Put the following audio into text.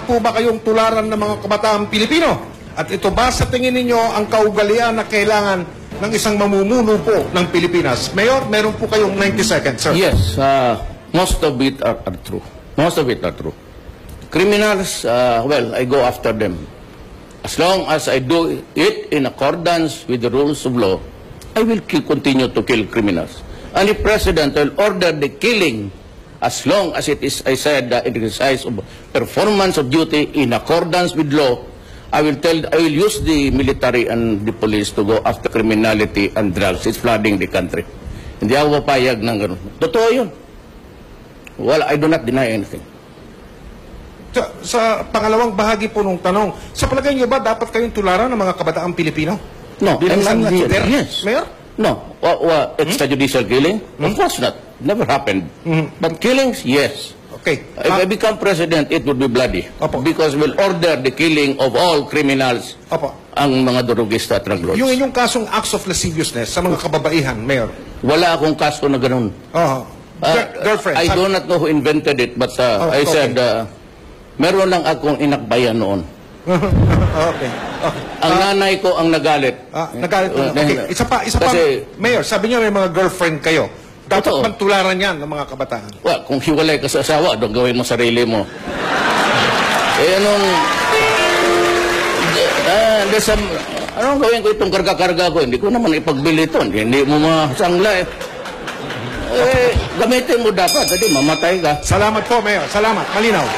po ba kayong tularan ng mga kabataang Pilipino? At ito ba sa tingin ninyo ang kaugalian na kailangan ng isang mamumuno po ng Pilipinas? Mayor, meron po kayong 90 seconds, sir. Yes, most of it are true. Most of it are true. Criminals, well, I go after them. As long as I do it in accordance with the rules of law, I will continue to kill criminals. And the President will order the killing as long as it is, I said, the exercise of performance of duty in accordance with law. I will use the military and the police to go after criminality and drugs. It's flooding the country. Hindi ako papayag ng ganun. Totoo yun. Well, I do not deny anything. Sa pangalawang bahagi po nung tanong, sa palagay niyo ba dapat kayong tularan ng mga kabataang Pilipino? No, Bilang isang I'm not leader? Yes. Mayor? No. Extrajudicial killing? Of course not. Never happened. But killings, yes. Okay. If I become president, it would be bloody. Opo. Because we'll order the killing of all criminals, Opo. ang mga durugista at drug lords. Yung inyong kasong acts of lasciviousness sa mga kababaihan, Mayor? Wala akong kaso na ganun. Girlfriend? I do not know who invented it, but I said, meron lang akong inakbayan noon. Okay. Ang nanay ko ang nagalit. Nagalit po. Okay. Isa pa. Mayor, sabi niyo may mga girlfriend kayo. Dapat Totoo. pantularan yan ng mga kabataan. Well, kung hiwalay ka sa asawa, doon gawin mo sarili mo. Anong gawin ko itong karga-karga ko? Hindi ko naman ipagbili ito. Hindi mo masangla gamitin mo dapat. Hindi, mamatay ka. Salamat po, Mayor. Salamat. Malinaw.